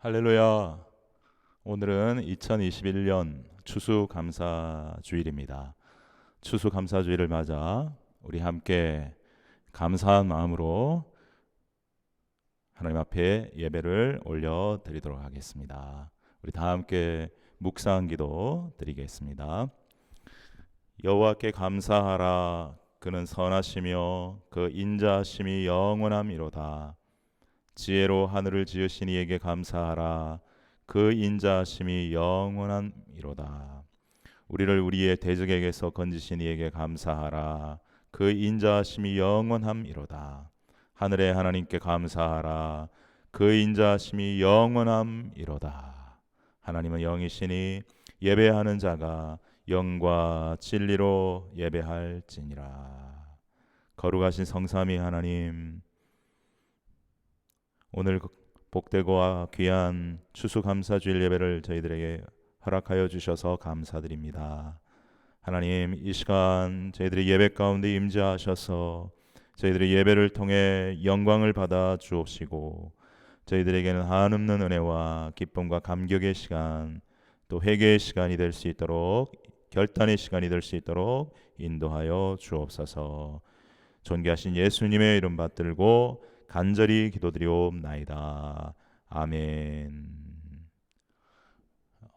할렐루야. 오늘은 2021년 추수감사주일입니다. 추수감사주일을 맞아 우리 함께 감사한 마음으로 하나님 앞에 예배를 올려드리도록 하겠습니다. 우리 다 함께 묵상 기도 드리겠습니다. 여호와께 감사하라. 그는 선하시며 그 인자하심이 영원함이로다. 지혜로 하늘을 지으신 이에게 감사하라. 그 인자하심이 영원함이로다. 우리를 우리의 대적에게서 건지신 이에게 감사하라. 그 인자하심이 영원함이로다. 하늘의 하나님께 감사하라. 그 인자하심이 영원함이로다. 하나님은 영이시니 예배하는 자가 영과 진리로 예배할지니라. 거룩하신 성삼위 하나님, 오늘 복되고 귀한 추수감사주일 예배를 저희들에게 허락하여 주셔서 감사드립니다. 하나님, 이 시간 저희들의 예배 가운데 임재하셔서 저희들의 예배를 통해 영광을 받아 주옵시고, 저희들에게는 한없는 은혜와 기쁨과 감격의 시간, 또 회개의 시간이 될 수 있도록, 결단의 시간이 될 수 있도록 인도하여 주옵소서. 존귀하신 예수님의 이름 받들고 간절히 기도드리옵나이다. 아멘.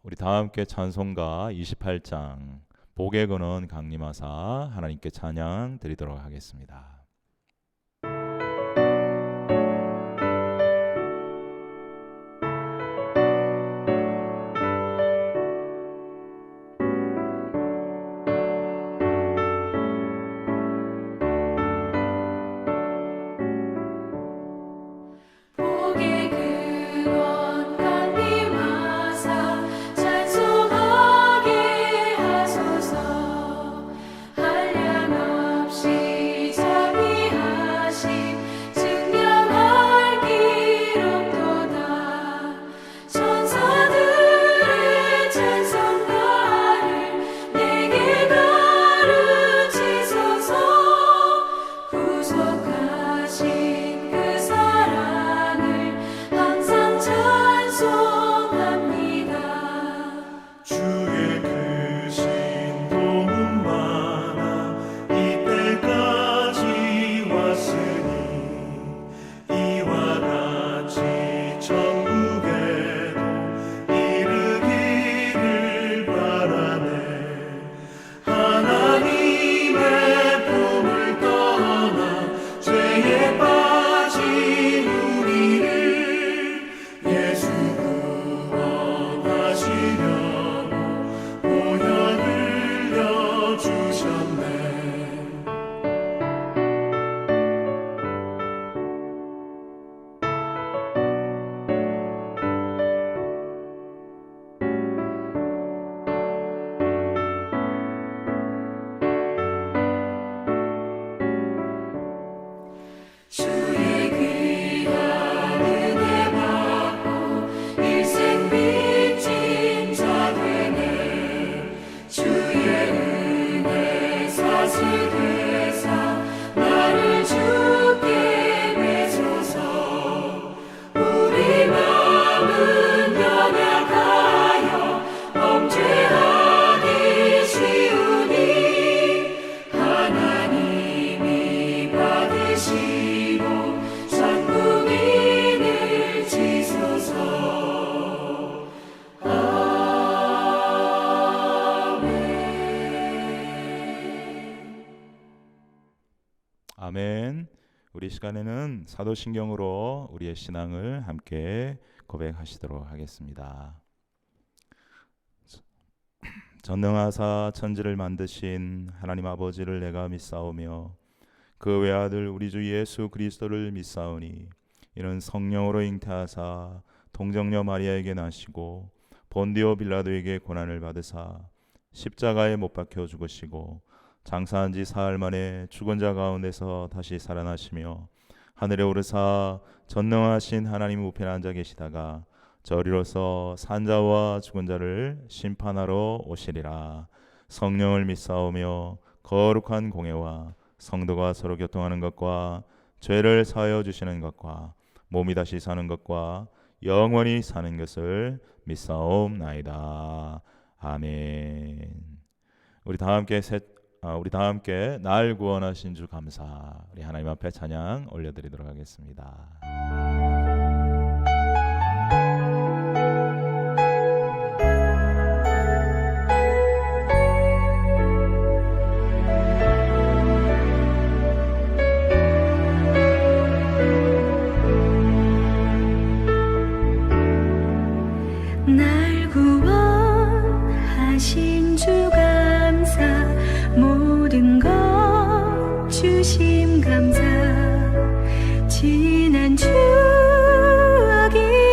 우리 다 함께 찬송가 28장 복의 근원 강림하사 하나님께 찬양 드리도록 하겠습니다. 복의 근원 강림하사 찬송하게 하소서. 한량없이 자비하심 증명할 길 없도다. 천사들의 찬송가를 내게 가르치소서. 구속하신 그 사랑을 항상 찬송합니다. 주의 크신 도움 많아 이때까지 왔으니 이와 같이 천국에도 이르기를 바라네. 하나님의 품을 떠나 죄에 빠진 우리를 예수 구원하시려고 보혈 흘려주셨네. 주의 귀한 은혜 받고 일생 빚진 자 되네. 주의 은혜 사슬되사 나를 주께 매소서. 우리 마음은 연약하여 범죄하기 쉬우니 하나님이 받으시고 선국인을 지소서. 아멘. 아멘. 우리 시간에는 사도신경으로 우리의 신앙을 함께 고백하시도록 하겠습니다. 전능하사 천지를 만드신 하나님 아버지를 내가 믿사오며 그 외아들 우리 주 예수 그리스도를 믿사오니 이는 성령으로 잉태하사 동정녀 마리아에게 나시고 본디오 빌라도에게 고난을 받으사 십자가에 못 박혀 죽으시고 장사한 지 사흘 만에 죽은 자 가운데서 다시 살아나시며 하늘에 오르사 전능하신 하나님 우편에 앉아 계시다가 저리로서 산자와 죽은 자를 심판하러 오시리라. 성령을 믿사오며 거룩한 공예와 성도가 서로 교통하는 것과 죄를 사하여 주시는 것과 몸이 다시 사는 것과 영원히 사는 것을 믿사옵나이다. 아멘. 우리 다 함께 날 구원하신 주 감사, 우리 하나님 앞에 찬양 올려드리도록 하겠습니다. 날 구원하신 주 감사, 모든 것 주심 감사. 지난 추억이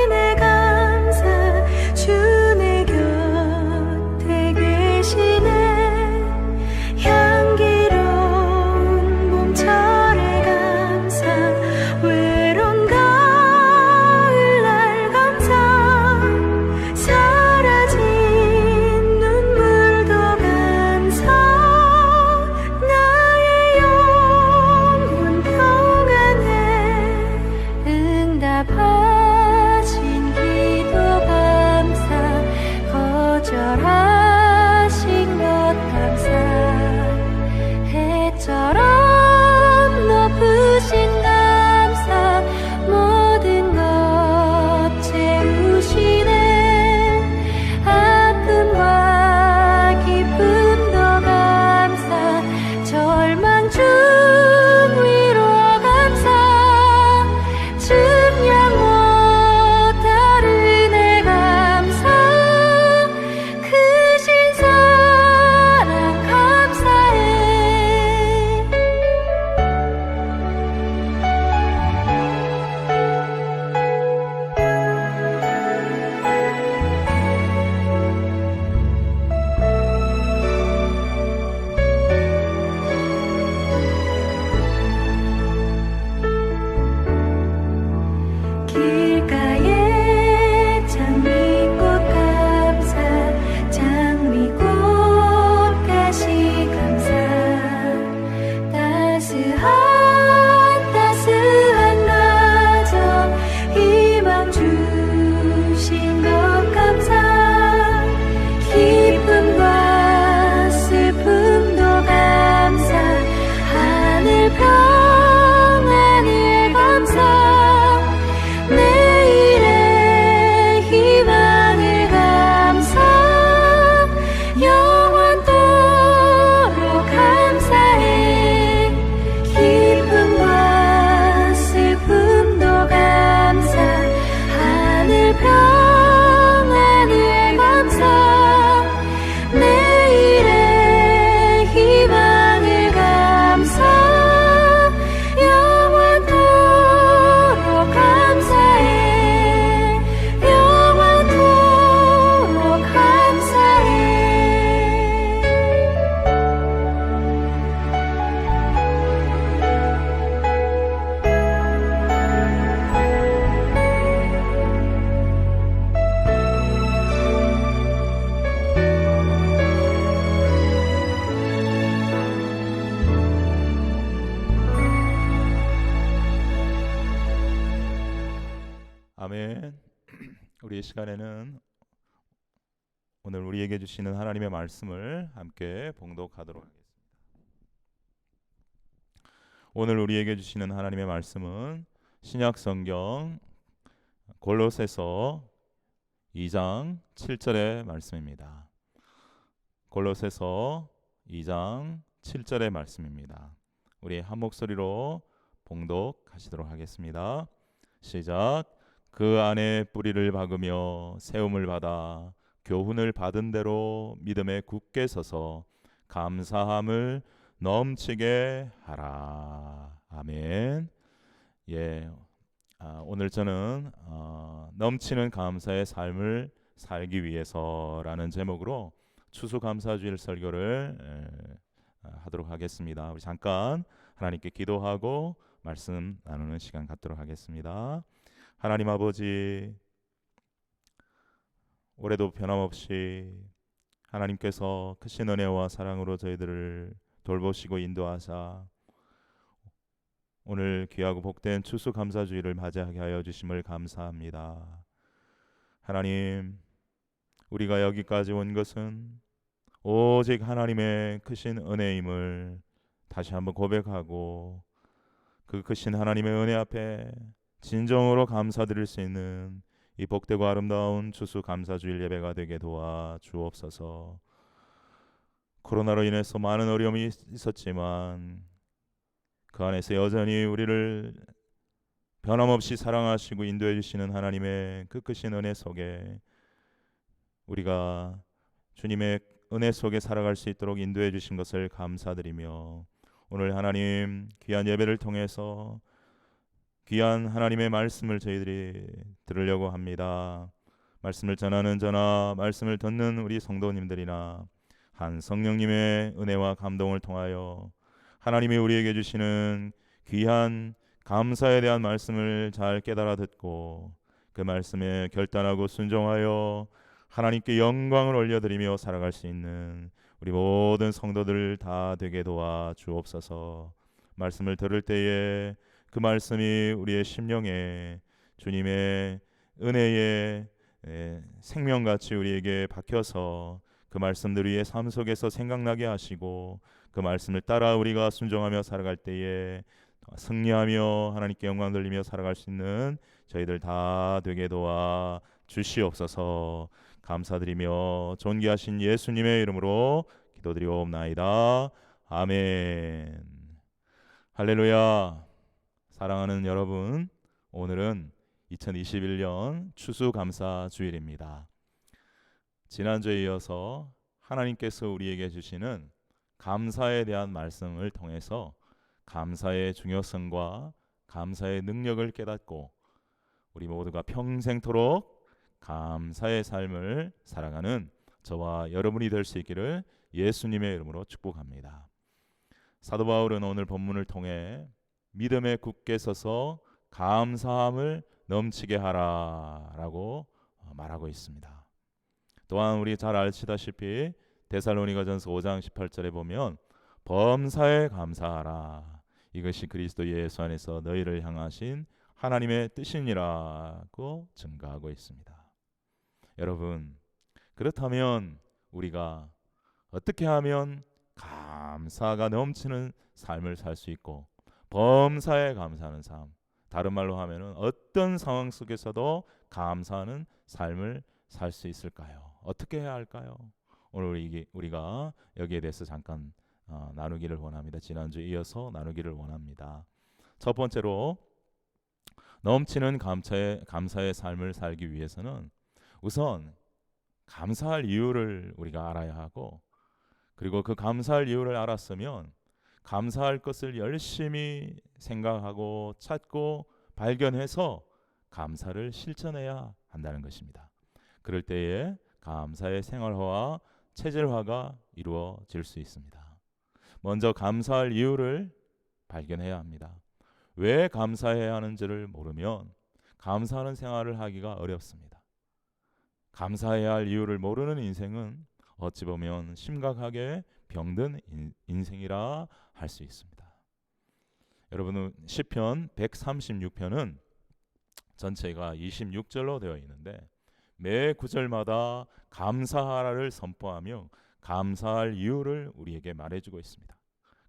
내 감사, 주 내 곁에 계시네. 향기로운 봄철의 감사, 외로운 가을날 감사. 사라진 눈물도 감사, 나의 영혼 평안해. 응답하신 기도 감사, 거절하신 것 감사. 해처럼 높으신 감사, 모든 것 채우시네. 아픔과 기쁨도 감사, 절망 중 위로 감사. 증량 못할 은혜 감사, 크신 사랑 감사해. 길가에 장미꽃 감사, 장미꽃 가시 감사. 따스한 가정, 희망 주신 것 감사. 기쁨과 슬픔도 감사, 하늘 평안을 감사. 내일의 희망을 감사, 영원토록 감사해. 기쁨과 슬픔도 감사, 하늘 평안을 감사. 내일의 희망을 감사, 영원토록 감사해. 영원토록 감사해. 아멘. 우리 이 시간에는 오늘 우리에게 주시는 하나님의 말씀을 함께 봉독하도록 하겠습니다. 오늘 우리에게 주시는 하나님의 말씀은 신약 성경 골로새서 2장 7절의 말씀입니다. 골로새서 2장 7절의 말씀입니다. 우리 한 목소리로 봉독하시도록 하겠습니다. 시작. 그 안에 뿌리를 박으며 세움을 받아 교훈을 받은 대로 믿음에 굳게 서서 감사함을 넘치게 하라. 아멘. 예, 오늘 저는 넘치는 감사의 삶을 살기 위해서라는 제목으로 추수감사주일 설교를 하도록 하겠습니다. 우리 잠깐 하나님께 기도하고 말씀 나누는 시간 갖도록 하겠습니다. 하나님 아버지, 올해도 변함없이 하나님께서 크신 은혜와 사랑으로 저희들을 돌보시고 인도하사 오늘 귀하고 복된 추수감사주일을 맞이하게 하여 주심을 감사합니다. 하나님, 우리가 여기까지 온 것은 오직 하나님의 크신 은혜임을 다시 한번 고백하고 그 크신 하나님의 은혜 앞에 진정으로 감사드릴 수 있는 이 복되고 아름다운 추수감사주일 예배가 되게 도와 주옵소서. 코로나로 인해서 많은 어려움이 있었지만 그 안에서 여전히 우리를 변함없이 사랑하시고 인도해 주시는 하나님의 그 크신 은혜 속에 우리가 주님의 은혜 속에 살아갈 수 있도록 인도해 주신 것을 감사드리며 오늘 하나님 귀한 예배를 통해서 귀한 하나님의 말씀을 저희들이 들으려고 합니다. 말씀을 전하는 저나 말씀을 듣는 우리 성도님들이나 한 성령님의 은혜와 감동을 통하여 하나님이 우리에게 주시는 귀한 감사에 대한 말씀을 잘 깨달아 듣고 그 말씀에 결단하고 순종하여 하나님께 영광을 올려드리며 살아갈 수 있는 우리 모든 성도들 다 되게 도와 주옵소서. 말씀을 들을 때에 그 말씀이 우리의 심령에 주님의 은혜의 생명같이 우리에게 박혀서 그 말씀들 위에 삶 속에서 생각나게 하시고 그 말씀을 따라 우리가 순종하며 살아갈 때에 승리하며 하나님께 영광 돌리며 살아갈 수 있는 저희들 다 되게 도와 주시옵소서. 감사드리며 존귀하신 예수님의 이름으로 기도드리옵나이다. 아멘. 할렐루야. 사랑하는 여러분, 오늘은 2021년 추수감사주일입니다. 지난주에 이어서 하나님께서 우리에게 주시는 감사에 대한 말씀을 통해서 감사의 중요성과 감사의 능력을 깨닫고 우리 모두가 평생토록 감사의 삶을 살아가는 저와 여러분이 될 수 있기를 예수님의 이름으로 축복합니다. 사도 바울은 오늘 본문을 통해 믿음에 굳게 서서 감사함을 넘치게 하라라고 말하고 있습니다. 또한 우리 잘 아시다시피 데살로니가전서 5장 18절에 보면 범사에 감사하라, 이것이 그리스도 예수 안에서 너희를 향하신 하나님의 뜻이니라고 증가하고 있습니다. 여러분, 그렇다면 우리가 어떻게 하면 감사가 넘치는 삶을 살 수 있고 범사에 감사하는 삶, 다른 말로 하면은 어떤 상황 속에서도 감사하는 삶을 살 수 있을까요? 어떻게 해야 할까요? 오늘 우리가 여기에 대해서 잠깐 나누기를 원합니다. 지난주에 이어서 나누기를 원합니다. 첫 번째로 넘치는 감사의 삶을 살기 위해서는 우선 감사할 이유를 우리가 알아야 하고, 그리고 그 감사할 이유를 알았으면 감사할 것을 열심히 생각하고 찾고 발견해서 감사를 실천해야 한다는 것입니다. 그럴 때에 감사의 생활화와 체질화가 이루어질 수 있습니다. 먼저 감사할 이유를 발견해야 합니다. 왜 감사해야 하는지를 모르면 감사하는 생활을 하기가 어렵습니다. 감사해야 할 이유를 모르는 인생은 어찌 보면 심각하게 병든 인생이라 할 수 있습니다. 여러분, 시편 136편은 전체가 26절로 되어 있는데 매 구절마다 감사하라를 선포하며 감사할 이유를 우리에게 말해주고 있습니다.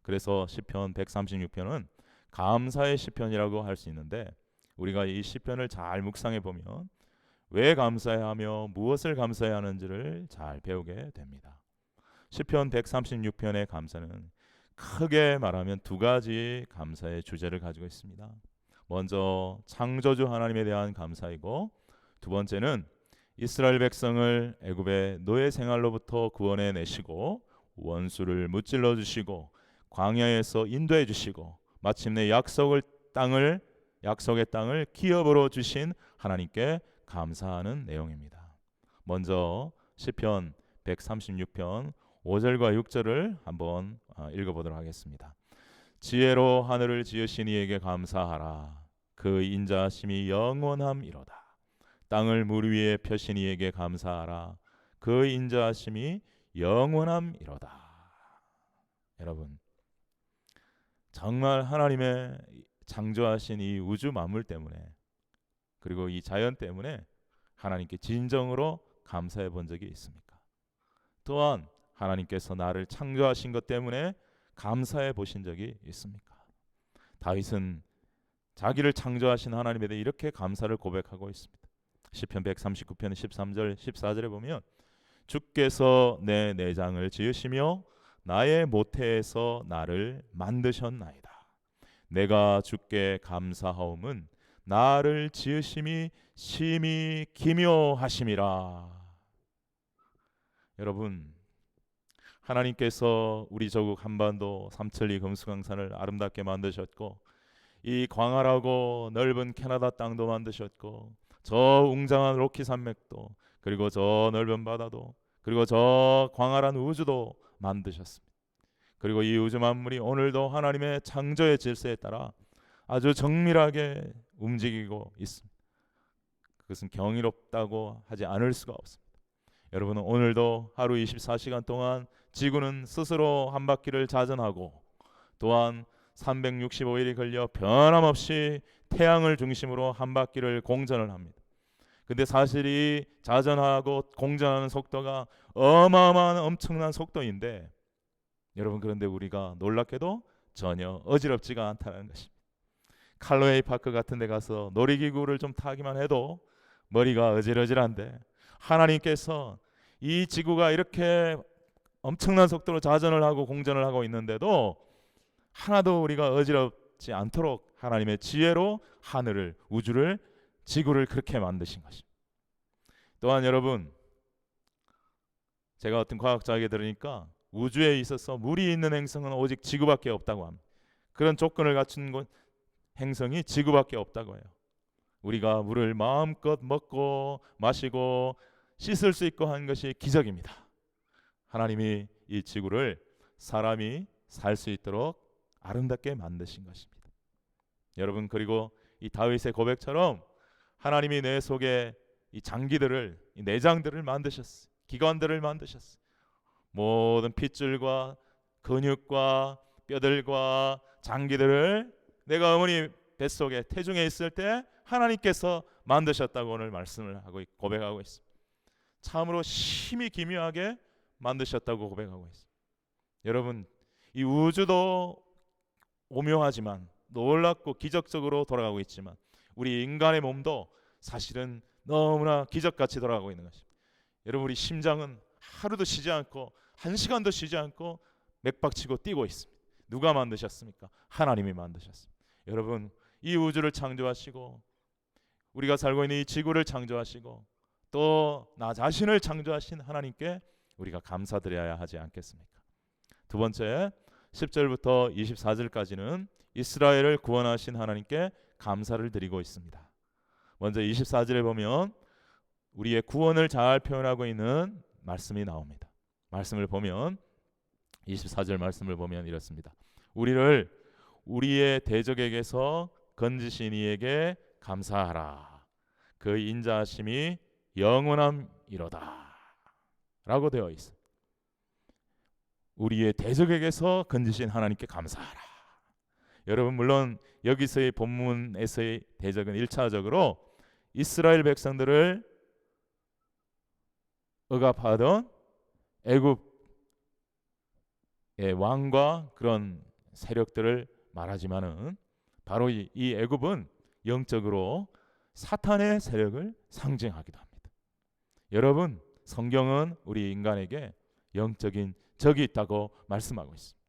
그래서 시편 136편은 감사의 시편이라고 할 수 있는데, 우리가 이 시편을 잘 묵상해 보면 왜 감사해야 하며 무엇을 감사해야 하는지를 잘 배우게 됩니다. 시편 136편의 감사는 크게 말하면 두 가지 감사의 주제를 가지고 있습니다. 먼저 창조주 하나님에 대한 감사이고, 두 번째는 이스라엘 백성을 애굽의 노예 생활로부터 구원해 내시고 원수를 무찔러 주시고 광야에서 인도해 주시고 마침내 약속의 땅을 기업으로 주신 하나님께 감사하는 내용입니다. 먼저 시편 136편 5절과 6절을 한번 읽어보도록 하겠습니다. 지혜로 하늘을 지으신 이에게 감사하라. 그 인자하심이 영원함이로다. 땅을 물 위에 펴신 이에게 감사하라. 그 인자하심이 영원함이로다. 여러분, 정말 하나님의 창조하신 이 우주 만물 때문에, 그리고 이 자연 때문에 하나님께 진정으로 감사해 본 적이 있습니까? 또한 하나님께서 나를 창조하신 것 때문에 감사해 보신 적이 있습니까? 다윗은 자기를 창조하신 하나님에 대해 이렇게 감사를 고백하고 있습니다. 시편 139편 13절 14절에 보면 주께서 내 내장을 지으시며 나의 모태에서 나를 만드셨나이다. 내가 주께 감사하옴은 나를 지으심이 심히 기묘하심이라. 여러분, 하나님께서 우리 조국 한반도 삼천리 금수강산을 아름답게 만드셨고 이 광활하고 넓은 캐나다 땅도 만드셨고 저 웅장한 로키 산맥도 그리고 저 넓은 바다도 그리고 저 광활한 우주도 만드셨습니다. 그리고 이 우주 만물이 오늘도 하나님의 창조의 질서에 따라 아주 정밀하게 움직이고 있습니다. 그것은 경이롭다고 하지 않을 수가 없습니다. 여러분은 오늘도 하루 24시간 동안 지구는 스스로 한 바퀴를 자전하고 또한 365일이 걸려 변함없이 태양을 중심으로 한 바퀴를 공전을 합니다. 근데 사실 이 자전하고 공전하는 속도가 어마어마한 엄청난 속도인데 여러분, 그런데 우리가 놀랍게도 전혀 어지럽지가 않다는 것입니다. 칼로웨이 파크 같은 데 가서 놀이기구를 좀 타기만 해도 머리가 어질어질한데 하나님께서 이 지구가 이렇게 엄청난 속도로 자전을 하고 공전을 하고 있는데도 하나도 우리가 어지럽지 않도록 하나님의 지혜로 하늘을, 우주를, 지구를 그렇게 만드신 것입니다. 또한 여러분, 제가 어떤 과학자에게 들으니까 우주에 있어서 물이 있는 행성은 오직 지구밖에 없다고 합니다. 그런 조건을 갖춘 행성이 지구밖에 없다고 해요. 우리가 물을 마음껏 먹고 마시고 씻을 수 있고 하는 것이 기적입니다. 하나님이 이 지구를 사람이 살 수 있도록 아름답게 만드신 것입니다. 여러분, 그리고 이 다윗의 고백처럼 하나님이 내 속에 이 장기들을, 이 내장들을 만드셨어요. 기관들을 만드셨어요. 모든 핏줄과 근육과 뼈들과 장기들을 내가 어머니 뱃속에 태중에 있을 때 하나님께서 만드셨다고 오늘 말씀을 하고 고백하고 있습니다. 참으로 심히 기묘하게 만드셨다고 고백하고 있습니다. 여러분, 이 우주도 오묘하지만 놀랍고 기적적으로 돌아가고 있지만 우리 인간의 몸도 사실은 너무나 기적같이 돌아가고 있는 것입니다. 여러분, 우리 심장은 하루도 쉬지 않고 한 시간도 쉬지 않고 맥박치고 뛰고 있습니다. 누가 만드셨습니까? 하나님이 만드셨습니다. 여러분, 이 우주를 창조하시고 우리가 살고 있는 이 지구를 창조하시고 또 나 자신을 창조하신 하나님께 우리가 감사드려야 하지 않겠습니까? 두 번째, 10절부터 24절까지는 이스라엘을 구원하신 하나님께 감사를 드리고 있습니다. 먼저 24절에 보면 우리의 구원을 잘 표현하고 있는 말씀이 나옵니다. 말씀을 보면 24절 말씀을 보면 이렇습니다. 우리를 우리의 대적에게서 건지신 이에게 감사하라. 그 인자하심이 영원함이로다 라고 되어 있습니다. 우리의 대적에게서 건지신 하나님께 감사하라. 여러분, 물론 여기서의 본문에서의 대적은 1차적으로 이스라엘 백성들을 억압하던 애굽의 왕과 그런 세력들을 말하지만은 바로 이 애굽은 영적으로 사탄의 세력을 상징하기도 합니다. 여러분, 성경은 우리 인간에게 영적인 적이 있다고 말씀하고 있습니다.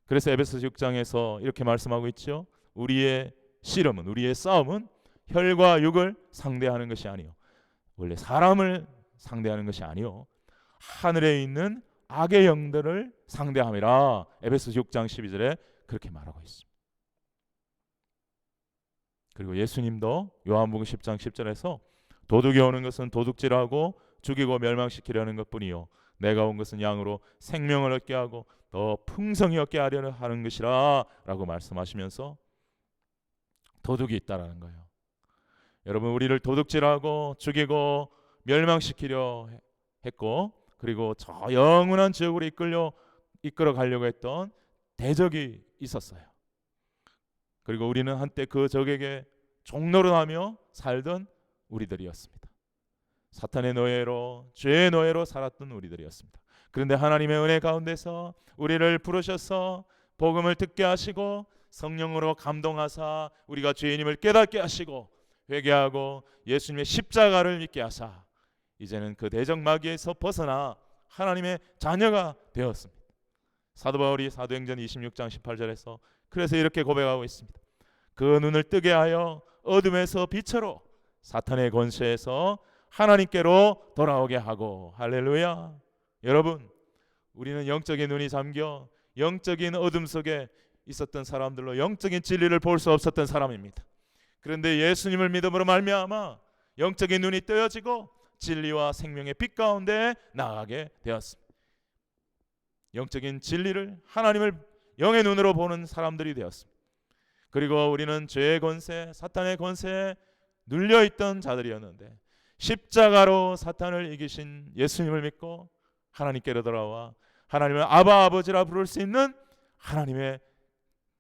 그래서 에베소서 6장에서 이렇게 말씀하고 있죠. 우리의 씨름은, 우리의 싸움은 혈과 육을 상대하는 것이 아니요, 원래 사람을 상대하는 것이 아니요, 하늘에 있는 악의 영들을 상대함이라 에베소서 6장 12절에 그렇게 말하고 있습니다. 그리고 예수님도 요한복음 10장 10절에서 도둑이 오는 것은 도둑질하고 죽이고 멸망시키려는 것뿐이요 내가 온 것은 양으로 생명을 얻게 하고 더 풍성히 얻게 하려는 하는 것이라 라고 말씀하시면서 도둑이 있다라는 거예요. 여러분, 우리를 도둑질하고 죽이고 멸망시키려 했고 그리고 저 영원한 지옥으로 이끌어 가려고 했던 대적이 있었어요. 그리고 우리는 한때 그 적에게 종노릇하며 살던 우리들이었습니다. 사탄의 노예로, 죄의 노예로 살았던 우리들이었습니다. 그런데 하나님의 은혜 가운데서 우리를 부르셔서 복음을 듣게 하시고 성령으로 감동하사 우리가 죄인임을 깨닫게 하시고 회개하고 예수님의 십자가를 믿게 하사 이제는 그 대적 마귀에서 벗어나 하나님의 자녀가 되었습니다. 사도 바울이 사도행전 26장 18절에서 그래서 이렇게 고백하고 있습니다. 그 눈을 뜨게 하여 어둠에서 빛으로 사탄의 권세에서 하나님께로 돌아오게 하고. 할렐루야. 여러분, 우리는 영적인 눈이 잠겨 영적인 어둠 속에 있었던 사람들로 영적인 진리를 볼 수 없었던 사람입니다. 그런데 예수님을 믿음으로 말미암아 영적인 눈이 뜨여지고 진리와 생명의 빛 가운데 나아가게 되었습니다. 영적인 진리를, 하나님을 영의 눈으로 보는 사람들이 되었습니다. 그리고 우리는 죄의 권세, 사탄의 권세에 눌려있던 자들이었는데 십자가로 사탄을 이기신 예수님을 믿고 하나님께로 돌아와 하나님을 아바 아버지라 부를 수 있는 하나님의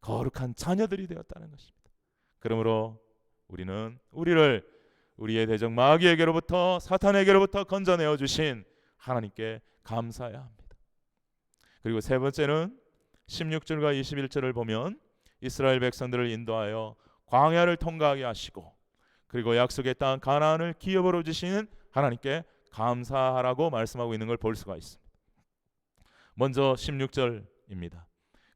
거룩한 자녀들이 되었다는 것입니다. 그러므로 우리는 우리를 우리의 대적 마귀에게로부터, 사탄에게로부터 건져내어 주신 하나님께 감사해야 합니다. 그리고 세 번째는 16절과 21절을 보면 이스라엘 백성들을 인도하여 광야를 통과하게 하시고 그리고 약속의 땅 가나안을 기업으로 주시는 하나님께 감사하라고 말씀하고 있는 걸 볼 수가 있습니다. 먼저 16절입니다.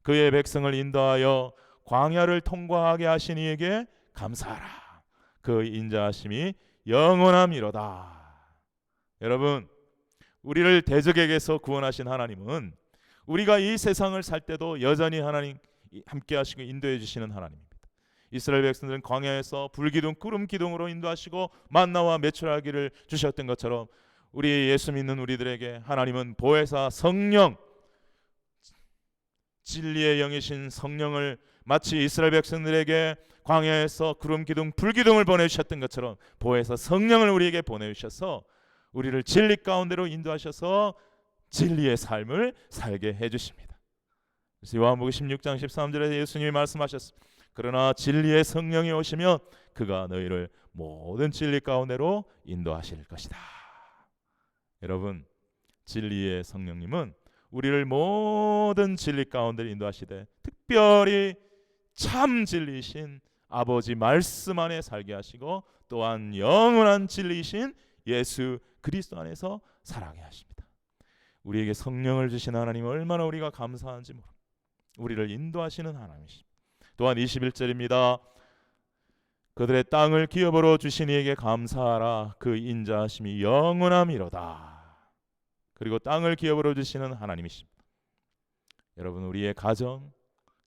그의 백성을 인도하여 광야를 통과하게 하신 이에게 감사하라. 그 인자하심이 영원함이로다. 여러분, 우리를 대적에게서 구원하신 하나님은 우리가 이 세상을 살 때도 여전히 하나님 함께 하시고 인도해 주시는 하나님입니다. 이스라엘 백성들은 광야에서 불기둥 구름 기둥으로 인도하시고 만나와 메추라기를 주셨던 것처럼 우리 예수 믿는 우리들에게 하나님은 보혜사 성령, 진리의 영이신 성령을 마치 이스라엘 백성들에게 광야에서 구름 기둥 불기둥을 보내주셨던 것처럼 보혜사 성령을 우리에게 보내주셔서 우리를 진리 가운데로 인도하셔서 진리의 삶을 살게 해주십니다. 그래서 요한복음 16장 13절에 예수님이 말씀하셨습니다. 그러나 진리의 성령이 오시면 그가 너희를 모든 진리 가운데로 인도하실 것이다. 여러분, 진리의 성령님은 우리를 모든 진리 가운데로 인도하시되 특별히 참 진리이신 아버지 말씀 안에 살게 하시고 또한 영원한 진리이신 예수 그리스도 안에서 살아가게 하십니다. 우리에게 성령을 주신 하나님 얼마나 우리가 감사한지 모릅니다. 우리를 인도하시는 하나님이십니다. 또한 21절입니다. 그들의 땅을 기업으로 주신 이에게 감사하라. 그 인자하심이 영원함이로다. 그리고 땅을 기업으로 주시는 하나님이십니다. 여러분, 우리의 가정,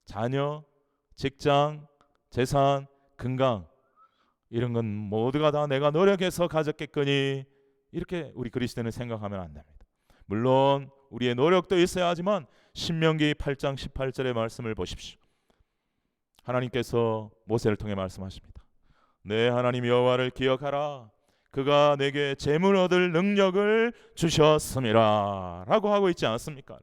자녀, 직장, 재산, 건강 이런 건 모두가 다 내가 노력해서 가졌겠거니 이렇게 우리 그리스도인은 생각하면 안 됩니다. 물론 우리의 노력도 있어야 하지만 신명기 8장 18절의 말씀을 보십시오. 하나님께서 모세를 통해 말씀하십니다. 내 하나님 여호와를 기억하라. 그가 내게 재물 얻을 능력을 주셨음이라 라고 하고 있지 않습니까?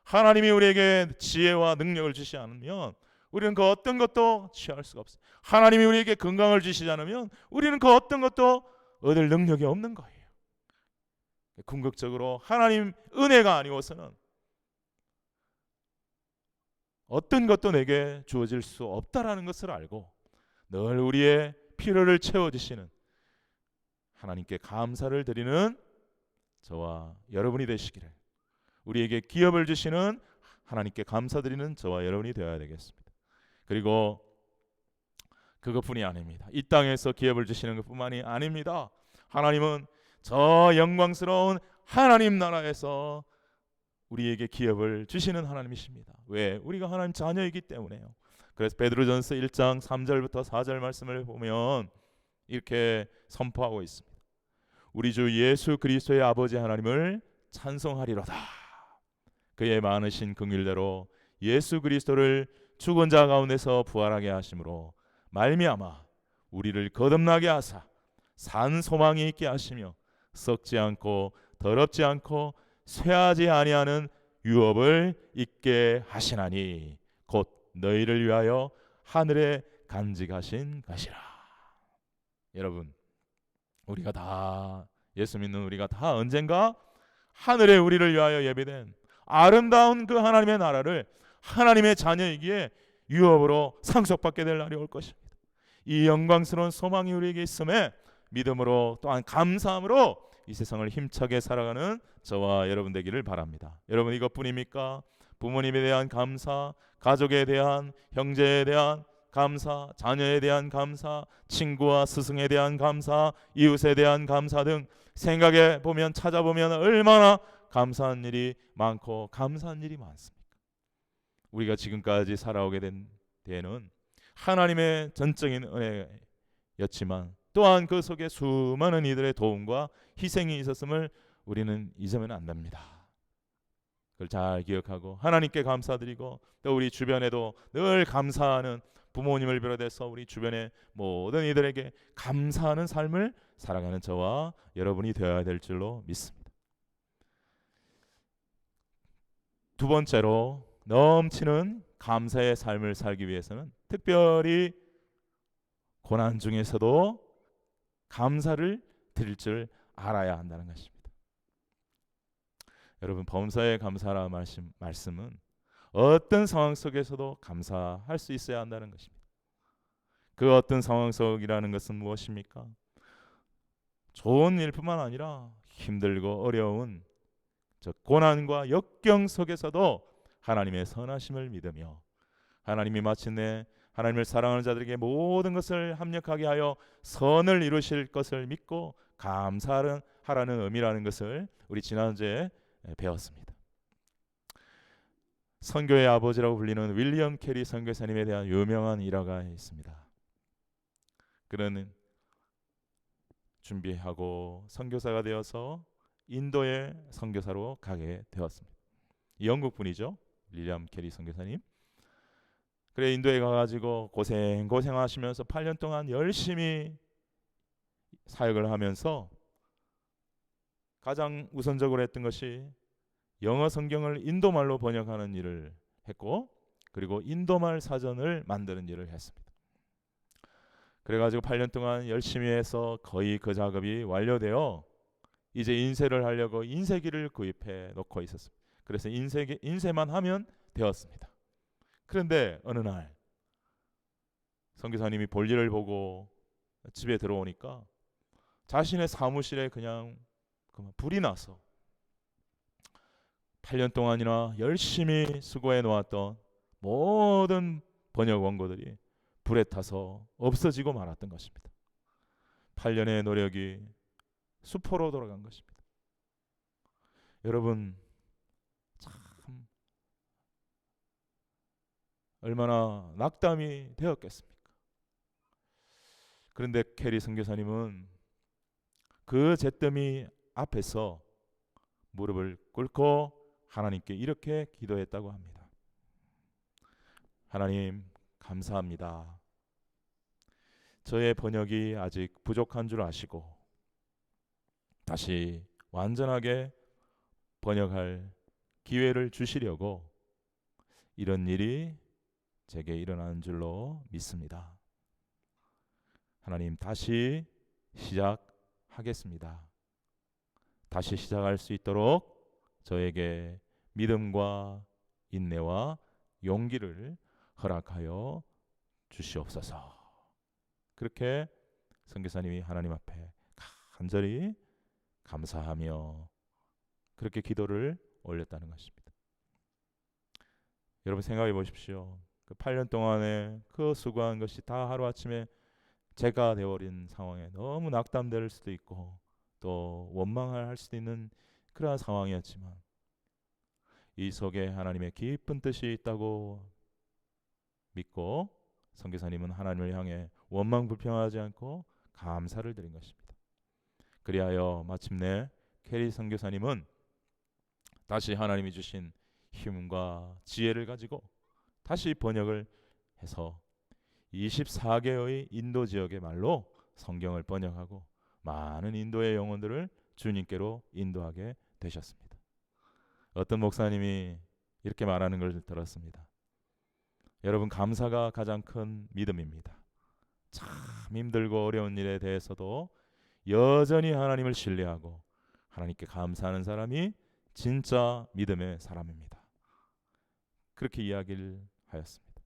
하나님이 우리에게 지혜와 능력을 주시지 않으면 우리는 그 어떤 것도 취할 수가 없어요. 하나님이 우리에게 건강을 주시지 않으면 우리는 그 어떤 것도 얻을 능력이 없는 거예요. 궁극적으로 하나님 은혜가 아니고서는 어떤 것도 내게 주어질 수 없다라는 것을 알고 늘 우리의 필요를 채워주시는 하나님께 감사를 드리는 저와 여러분이 되시기를, 우리에게 기업을 주시는 하나님께 감사드리는 저와 여러분이 되어야 되겠습니다. 그리고 그것뿐이 아닙니다. 이 땅에서 기업을 주시는 것뿐만이 아닙니다. 하나님은 저 영광스러운 하나님 나라에서 우리에게 기업을 주시는 하나님이십니다. 왜? 우리가 하나님 자녀이기 때문에요. 그래서 베드로전서 1장 3절부터 4절 말씀을 보면 이렇게 선포하고 있습니다. 우리 주 예수 그리스도의 아버지 하나님을 찬송하리로다. 그의 많으신 긍휼대로 예수 그리스도를 죽은 자 가운데서 부활하게 하심으로 말미암아 우리를 거듭나게 하사 산 소망이 있게 하시며 썩지 않고 더럽지 않고 쇠하지 아니하는 유업을 있게 하시나니 곧 너희를 위하여 하늘에 간직하신 것이라. 여러분, 우리가 다 예수 믿는 우리가 다 언젠가 하늘에 우리를 위하여 예비된 아름다운 그 하나님의 나라를 하나님의 자녀이기에 유업으로 상속받게 될 날이 올 것입니다. 이 영광스러운 소망이 우리에게 있음에 믿음으로 또한 감사함으로 이 세상을 힘차게 살아가는 저와 여러분 되기를 바랍니다. 여러분 이것뿐입니까? 부모님에 대한 감사, 가족에 대한, 형제에 대한 감사, 자녀에 대한 감사, 친구와 스승에 대한 감사, 이웃에 대한 감사 등 생각해 보면 찾아보면 얼마나 감사한 일이 많고 감사한 일이 많습니까? 우리가 지금까지 살아오게 된 데에는 하나님의 전적인 은혜였지만 또한 그 속에 수많은 이들의 도움과 희생이 있었음을 우리는 잊으면 안 됩니다. 그걸 잘 기억하고 하나님께 감사드리고 또 우리 주변에도 늘 감사하는 부모님을 비롯해서 우리 주변의 모든 이들에게 감사하는 삶을 살아가는 저와 여러분이 되어야 될 줄로 믿습니다. 두 번째로 넘치는 감사의 삶을 살기 위해서는 특별히 고난 중에서도 감사를 드릴 줄 알아야 한다는 것입니다. 여러분 범사에 감사라 말씀은 어떤 상황 속에서도 감사할 수 있어야 한다는 것입니다. 그 어떤 상황 속이라는 것은 무엇입니까? 좋은 일뿐만 아니라 힘들고 어려운 고난과 역경 속에서도 하나님의 선하심을 믿으며 하나님이 마침내 하나님을 사랑하는 자들에게 모든 것을 합력하게 하여 선을 이루실 것을 믿고 감사하라는 의미라는 것을 우리 지난주에 배웠습니다. 선교의 아버지라고 불리는 윌리엄 캐리 선교사님에 대한 유명한 일화가 있습니다. 그는 준비하고 선교사가 되어서 인도의 선교사로 가게 되었습니다. 영국 분이죠. 윌리엄 캐리 선교사님. 그래 인도에 가가지고 고생하시면서 8년 동안 열심히 사역을 하면서 가장 우선적으로 했던 것이 영어 성경을 인도말로 번역하는 일을 했고 그리고 인도말 사전을 만드는 일을 했습니다. 그래가지고 8년 동안 열심히 해서 거의 그 작업이 완료되어 이제 인쇄를 하려고 인쇄기를 구입해 놓고 있었습니다. 그래서 인쇄만 하면 되었습니다. 그런데 어느 날 선교사님이 볼일을 보고 집에 들어오니까 자신의 사무실에 그냥 불이 나서 8년 동안이나 열심히 수고해 놓았던 모든 번역 원고들이 불에 타서 없어지고 말았던 것입니다. 8년의 노력이 수포로 돌아간 것입니다. 여러분 참 얼마나 낙담이 되었겠습니까? 그런데 캐리 선교사님은 그 잿더미 앞에서 무릎을 꿇고 하나님께 이렇게 기도했다고 합니다. 하나님 감사합니다. 저의 번역이 아직 부족한 줄 아시고 다시 완전하게 번역할 기회를 주시려고 이런 일이 제게 일어나는 줄로 믿습니다. 하나님 다시 시작하겠습니다. 다시 시작할 수 있도록 저에게 믿음과 인내와 용기를 허락하여 주시옵소서. 그렇게 선교사님이 하나님 앞에 간절히 감사하며 그렇게 기도를 올렸다는 것입니다. 여러분 생각해 보십시오. 그 8년 동안에 그 수고한 것이 다 하루아침에 제가 되어버린 상황에 너무 낙담될 수도 있고 또 원망할 수도 있는 그러한 상황이었지만 이 속에 하나님의 깊은 뜻이 있다고 믿고 선교사님은 하나님을 향해 원망 불평하지 않고 감사를 드린 것입니다. 그리하여 마침내 캐리 선교사님은 다시 하나님이 주신 힘과 지혜를 가지고 다시 번역을 해서 24개의 인도 지역의 말로 성경을 번역하고 많은 인도의 영혼들을 주님께로 인도하게 되셨습니다. 어떤 목사님이 이렇게 말하는 걸 들었습니다. 여러분 감사가 가장 큰 믿음입니다. 참 힘들고 어려운 일에 대해서도 여전히 하나님을 신뢰하고 하나님께 감사하는 사람이 진짜 믿음의 사람입니다. 그렇게 이야기를 하였습니다.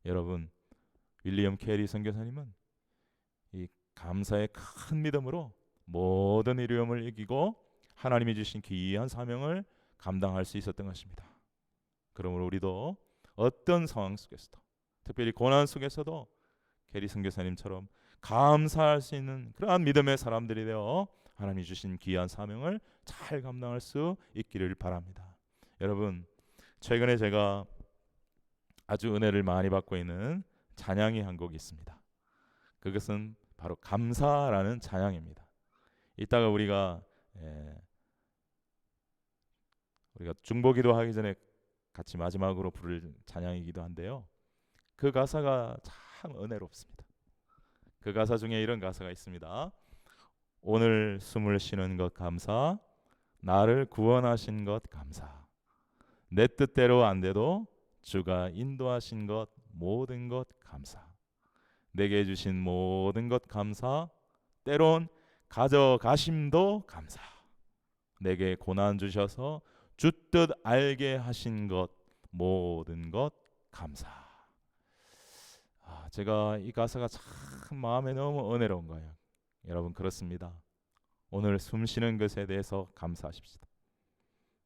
여러분, 윌리엄 캐리 선교사님은 이 감사의 큰 믿음으로 모든 어려움을 이기고 하나님이 주신 귀한 사명을 감당할 수 있었던 것입니다. 그러므로 우리도 어떤 상황 속에서도, 특별히 고난 속에서도 캐리 선교사님처럼 감사할 수 있는 그러한 믿음의 사람들이 되어 하나님이 주신 귀한 사명을 잘 감당할 수 있기를 바랍니다. 여러분, 최근에 제가 아주 은혜를 많이 받고 있는 찬양이 한 곡이 있습니다. 그것은 바로 감사라는 찬양입니다. 이따가 우리가 중보기도 하기 전에 같이 마지막으로 부를 찬양이기도 한데요. 그 가사가 참 은혜롭습니다. 그 가사 중에 이런 가사가 있습니다. 오늘 숨을 쉬는 것 감사, 나를 구원하신 것 감사, 내 뜻대로 안 돼도 주가 인도하신 것 모든 것 감사, 내게 주신 모든 것 감사, 때론 가져가심도 감사, 내게 고난 주셔서 주 뜻 알게 하신 것 모든 것 감사. 제가 이 가사가 참 마음에 너무 은혜로운 거예요. 여러분, 그렇습니다. 오늘 숨 쉬는 것에 대해서 감사하십시다.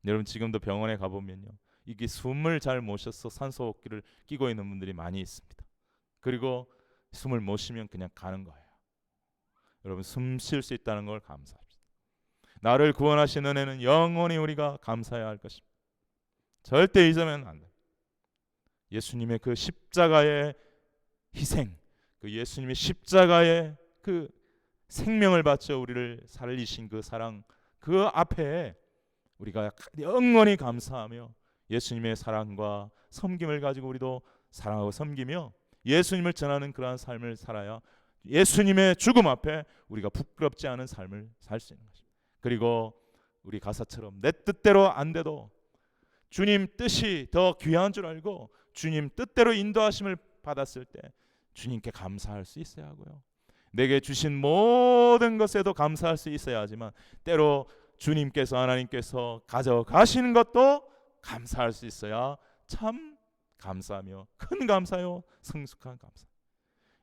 여러분, 지금도 병원에 가보면요, 이게 숨을 잘 못 쉬어서 산소호흡기를 끼고 있는 분들이 많이 있습니다. 그리고 숨을 못 쉬면 그냥 가는 거예요. 여러분, 숨 쉴 수 있다는 걸 감사합시다. 나를 구원하신 은혜는 영원히 우리가 감사해야 할 것입니다. 절대 잊으면 안 돼요. 예수님의 그 십자가의 희생, 그 예수님의 십자가의 그 생명을 바쳐 우리를 살리신 그 사랑, 그 앞에 우리가 영원히 감사하며 예수님의 사랑과 섬김을 가지고 우리도 사랑하고 섬기며 예수님을 전하는 그러한 삶을 살아야 예수님의 죽음 앞에 우리가 부끄럽지 않은 삶을 살 수 있는 것입니다. 그리고 우리 가사처럼 내 뜻대로 안 돼도 주님 뜻이 더 귀한 줄 알고 주님 뜻대로 인도하심을 받았을 때 주님께 감사할 수 있어야 하고요. 내게 주신 모든 것에도 감사할 수 있어야 하지만 때로 주님께서, 하나님께서 가져가시는 것도 감사할 수 있어야 참 감사하며 큰 감사요, 성숙한 감사.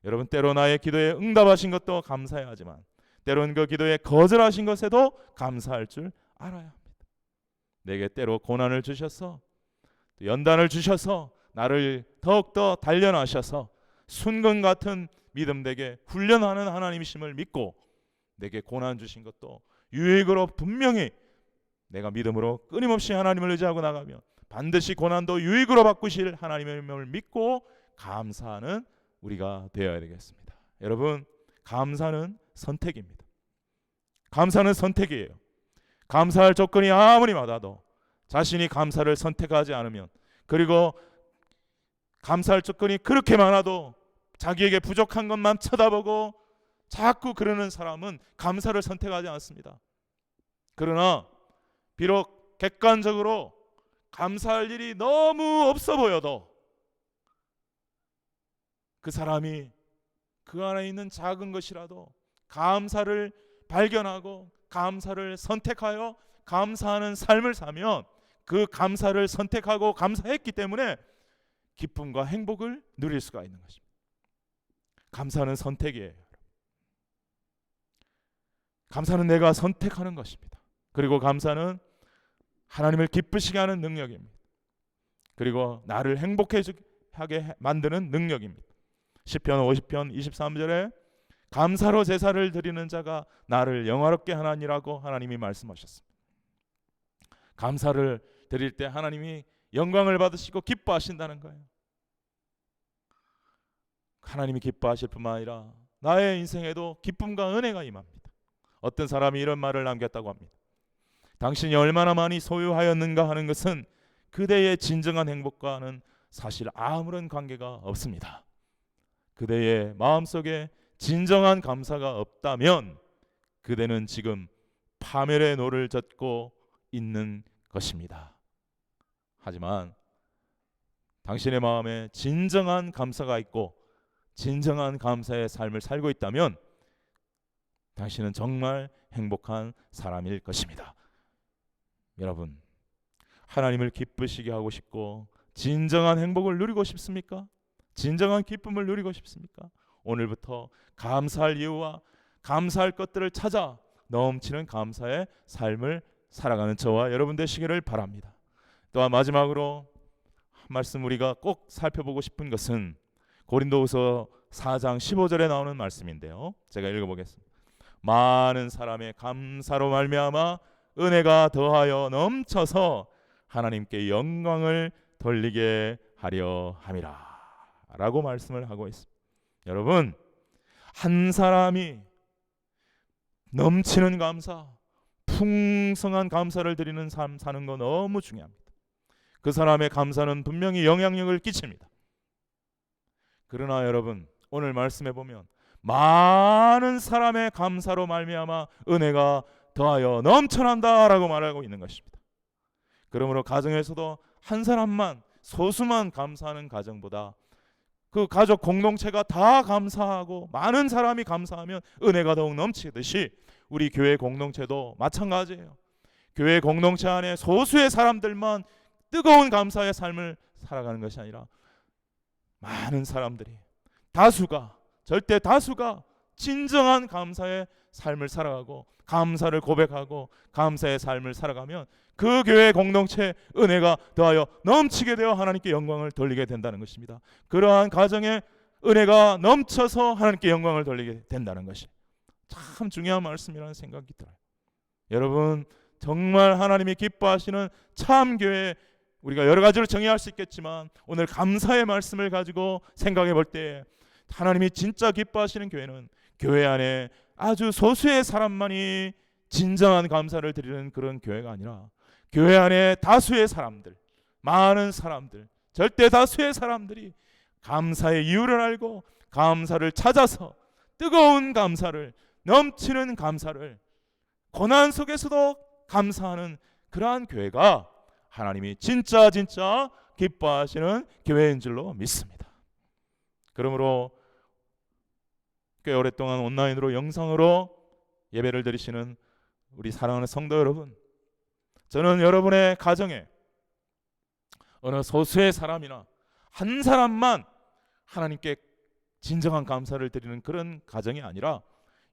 여러분, 때로 나의 기도에 응답하신 것도 감사해야 하지만 때로는 그 기도에 거절하신 것에도 감사할 줄 알아야 합니다. 내게 때로 고난을 주셔서, 연단을 주셔서 나를 더욱더 단련하셔서 순금 같은 믿음되게 훈련하는 하나님이심을 믿고 내게 고난 주신 것도 유익으로 분명히 내가 믿음으로 끊임없이 하나님을 의지하고 나가면 반드시 고난도 유익으로 바꾸실 하나님을 믿고 감사하는 우리가 되어야 되겠습니다. 여러분, 감사는 선택입니다. 감사는 선택이에요. 감사할 조건이 아무리 많아도 자신이 감사를 선택하지 않으면, 그리고 감사할 조건이 그렇게 많아도 자기에게 부족한 것만 쳐다보고 자꾸 그러는 사람은 감사를 선택하지 않습니다. 그러나 비록 객관적으로 감사할 일이 너무 없어 보여도 그 사람이 그 안에 있는 작은 것이라도 감사를 발견하고 감사를 선택하여 감사하는 삶을 사면 그 감사를 선택하고 감사했기 때문에 기쁨과 행복을 누릴 수가 있는 것입니다. 감사는 선택이에요. 감사는 내가 선택하는 것입니다. 그리고 감사는 하나님을 기쁘시게 하는 능력입니다. 그리고 나를 행복하게 만드는 능력입니다. 시편 50편 23절에 감사로 제사를 드리는 자가 나를 영화롭게 하나니라고 하나님이 말씀하셨습니다. 감사를 드릴 때 하나님이 영광을 받으시고 기뻐하신다는 거예요. 하나님이 기뻐하실 뿐만 아니라 나의 인생에도 기쁨과 은혜가 임합니다. 어떤 사람이 이런 말을 남겼다고 합니다. 당신이 얼마나 많이 소유하였는가 하는 것은 그대의 진정한 행복과는 사실 아무런 관계가 없습니다. 그대의 마음속에 진정한 감사가 없다면 그대는 지금 파멸의 노를 젓고 있는 것입니다. 하지만 당신의 마음에 진정한 감사가 있고 진정한 감사의 삶을 살고 있다면 당신은 정말 행복한 사람일 것입니다. 여러분, 하나님을 기쁘시게 하고 싶고 진정한 행복을 누리고 싶습니까? 진정한 기쁨을 누리고 싶습니까? 오늘부터 감사할 이유와 감사할 것들을 찾아 넘치는 감사의 삶을 살아가는 저와 여러분 되시기를 바랍니다. 또한 마지막으로 한 말씀 우리가 꼭 살펴보고 싶은 것은 고린도후서 4장 15절에 나오는 말씀인데요. 제가 읽어보겠습니다. 많은 사람의 감사로 말미암아 은혜가 더하여 넘쳐서 하나님께 영광을 돌리게 하려 함이라 라고 말씀을 하고 있습니다. 여러분, 한 사람이 넘치는 감사, 풍성한 감사를 드리는 삶 사는 거 너무 중요합니다. 그 사람의 감사는 분명히 영향력을 끼칩니다. 그러나 여러분, 오늘 말씀해 보면 많은 사람의 감사로 말미암아 은혜가 더하여 넘쳐난다라고 말하고 있는 것입니다. 그러므로 가정에서도 한 사람만, 소수만 감사하는 가정보다 그 가족 공동체가 다 감사하고 많은 사람이 감사하면 은혜가 더욱 넘치듯이 우리 교회 공동체도 마찬가지예요. 교회 공동체 안에 소수의 사람들만 뜨거운 감사의 삶을 살아가는 것이 아니라 많은 사람들이, 다수가, 절대 다수가 진정한 감사의 삶을 살아가고 감사를 고백하고 감사의 삶을 살아가면 그 교회 공동체 은혜가 더하여 넘치게 되어 하나님께 영광을 돌리게 된다는 것입니다. 그러한 가정에 은혜가 넘쳐서 하나님께 영광을 돌리게 된다는 것이 참 중요한 말씀이라는 생각이 들어요. 여러분, 정말 하나님이 기뻐하시는 참 교회, 우리가 여러 가지로 정의할 수 있겠지만 오늘 감사의 말씀을 가지고 생각해 볼 때 하나님이 진짜 기뻐하시는 교회는 교회 안에 아주 소수의 사람만이 진정한 감사를 드리는 그런 교회가 아니라 교회 안에 다수의 사람들, 많은 사람들, 절대 다수의 사람들이 감사의 이유를 알고 감사를 찾아서 뜨거운 감사를, 넘치는 감사를, 고난 속에서도 감사하는 그러한 교회가 하나님이 진짜 기뻐하시는 교회인 줄로 믿습니다. 그러므로 꽤 오랫동안 온라인으로 영상으로 예배를 드리시는 우리 사랑하는 성도 여러분, 저는 여러분의 가정에 어느 소수의 사람이나 한 사람만 하나님께 진정한 감사를 드리는 그런 가정이 아니라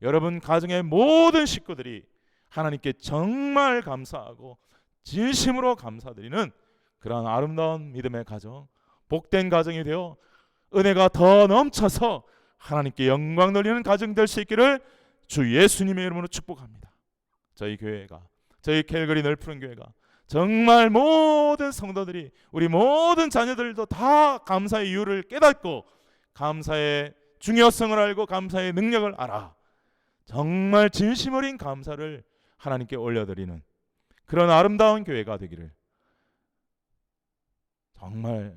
여러분 가정의 모든 식구들이 하나님께 정말 감사하고 진심으로 감사드리는 그러한 아름다운 믿음의 가정, 복된 가정이 되어 은혜가 더 넘쳐서 하나님께 영광 돌리는 가정 될 수 있기를 주 예수님의 이름으로 축복합니다. 저희 교회가, 저희 캘거리 넓은 교회가 정말 모든 성도들이, 우리 모든 자녀들도 다 감사의 이유를 깨닫고 감사의 중요성을 알고 감사의 능력을 알아 정말 진심 어린 감사를 하나님께 올려드리는 그런 아름다운 교회가 되기를 정말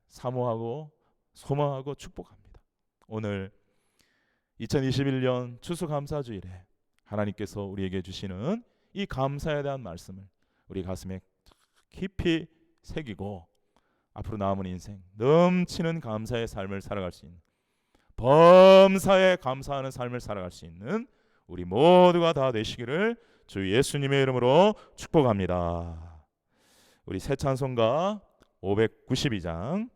사모하고 소망하고 축복합니다. 오늘 2021년 추수감사주일에 하나님께서 우리에게 주시는 이 감사에 대한 말씀을 우리 가슴에 깊이 새기고 앞으로 남은 인생 넘치는 감사의 삶을 살아갈 수 있는, 범사에 감사하는 삶을 살아갈 수 있는 우리 모두가 다 되시기를 주 예수님의 이름으로 축복합니다. 우리 새 찬송가 592장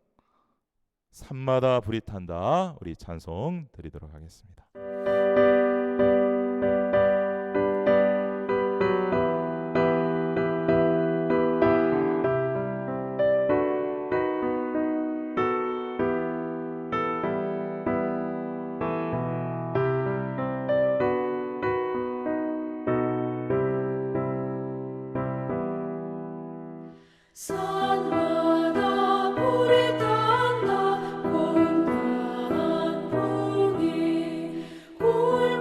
산마다 불이 탄다, 우리 찬송 드리도록 하겠습니다. 산마다 불이 탄다. 공탄 풍이 굴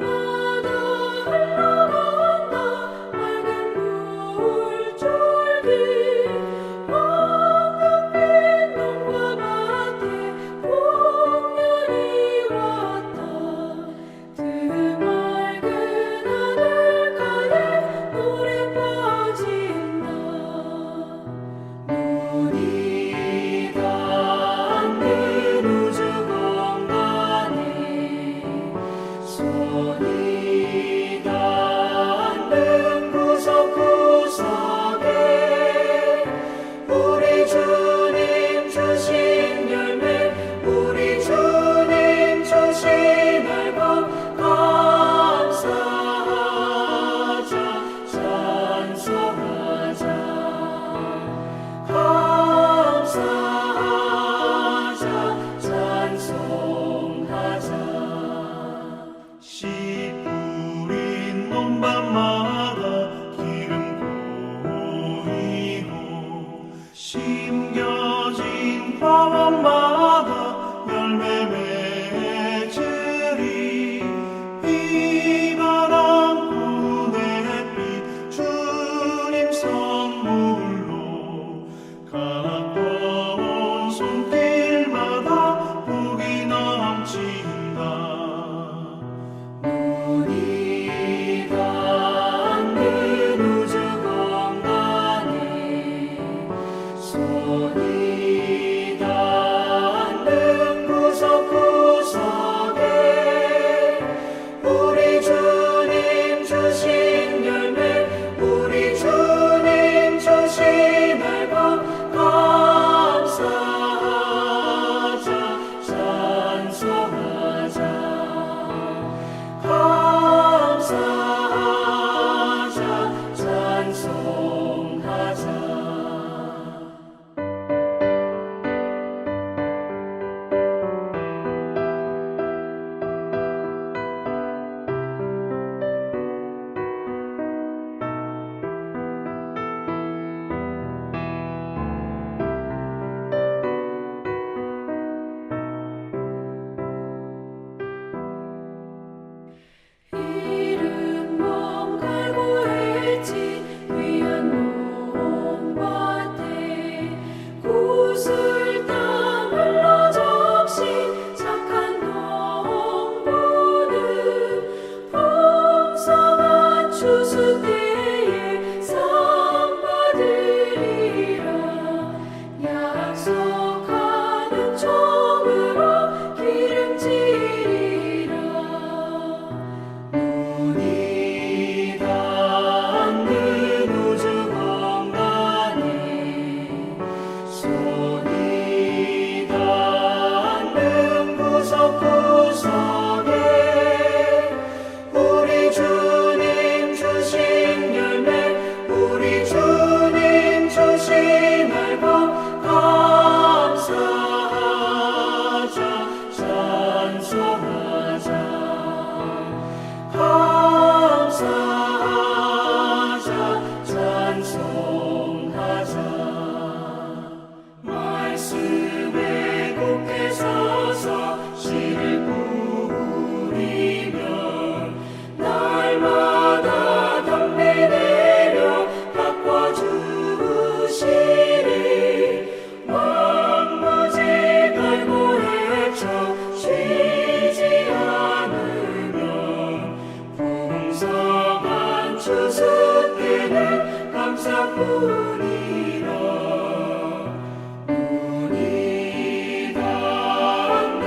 눈이 닿는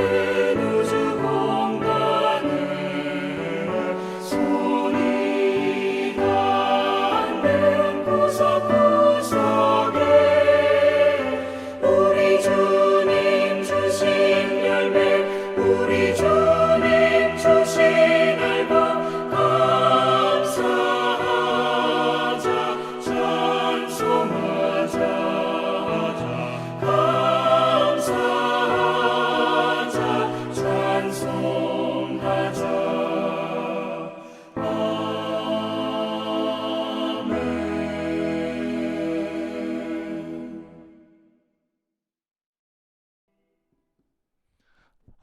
우주 공간에 손이 닿는 구석구석에 우리 주님 주신 열매 우리 주님 주신 앨범 감사하자 찬송하자 감사하자 찬송하자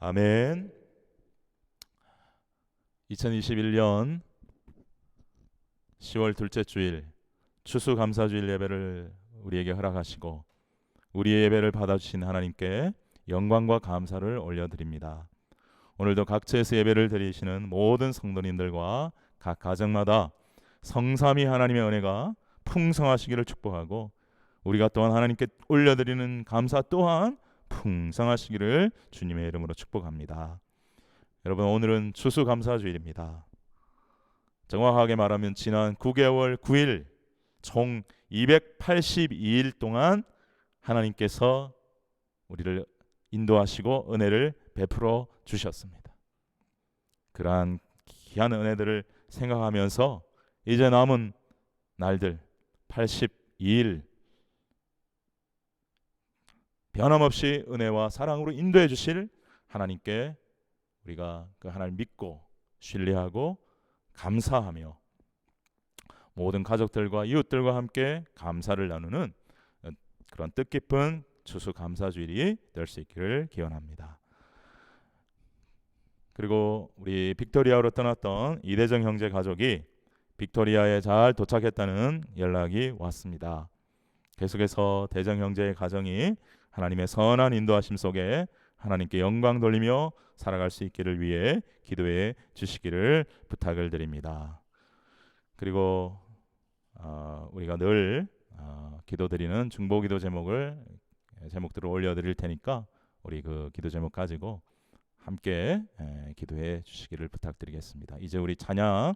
아멘. 2021년 10월 둘째 주일 추수감사주일 예배를 우리에게 허락하시고 우리의 예배를 받아주신 하나님께 영광과 감사를 올려드립니다. 오늘도 각처에서 예배를 드리시는 모든 성도님들과 각 가정마다 성삼위 하나님의 은혜가 풍성하시기를 축복하고 우리가 또한 하나님께 올려드리는 감사 또한 풍성하시기를 주님의 이름으로 축복합니다. 여러분, 오늘은 추수감사주일입니다. 정확하게 말하면 지난 9개월 9일 총 282일 동안 하나님께서 우리를 인도하시고 은혜를 베풀어 주셨습니다. 그러한 귀한 은혜들을 생각하면서 이제 남은 날들 82일 변함없이 은혜와 사랑으로 인도해 주실 하나님께 우리가 그 하나님을 믿고 신뢰하고 감사하며 모든 가족들과 이웃들과 함께 감사를 나누는 그런 뜻깊은 추수감사주일이 될 수 있기를 기원합니다. 그리고 우리 빅토리아로 떠났던 이대정 형제 가족이 빅토리아에 잘 도착했다는 연락이 왔습니다. 계속해서 대정 형제의 가정이 하나님의 선한 인도하심 속에 하나님께 영광 돌리며 살아갈 수 있기를 위해 기도해 주시기를 부탁을 드립니다. 그리고 우리가 늘 기도드리는 중보기도 제목들을 올려드릴 테니까 우리 그 기도 제목 가지고 함께 기도해 주시기를 부탁드리겠습니다. 이제 우리 찬양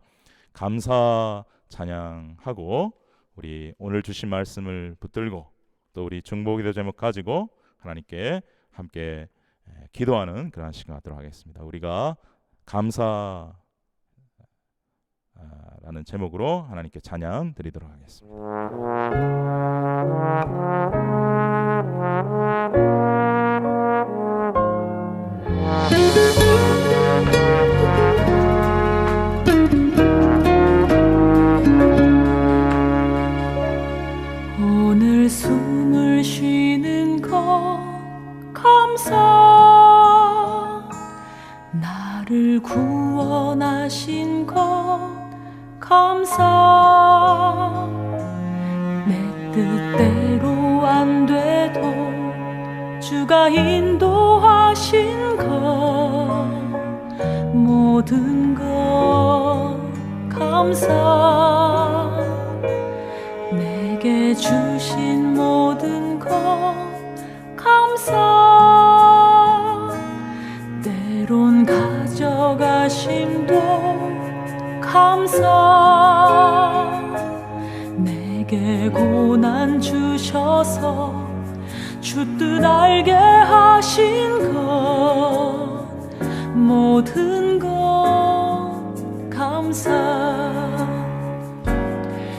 감사 찬양하고 우리 오늘 주신 말씀을 붙들고 또 우리 중보기도 제목 가지고 하나님께 함께 기도하는 그런 시간 갖도록 하겠습니다. 우리가 감사라는 제목으로 하나님께 찬양 드리도록 하겠습니다. 오늘 숨을 쉬는 것 감사 나를 구원하신 것 감사 내 뜻대로 안 돼도 주가 인도하신 것 모든 것 감사 내게 주신 모든 것 감사 때론 가져가심도 감사 내게 고난 주셔서 주 뜻 알게 하신 것 모든 것 감사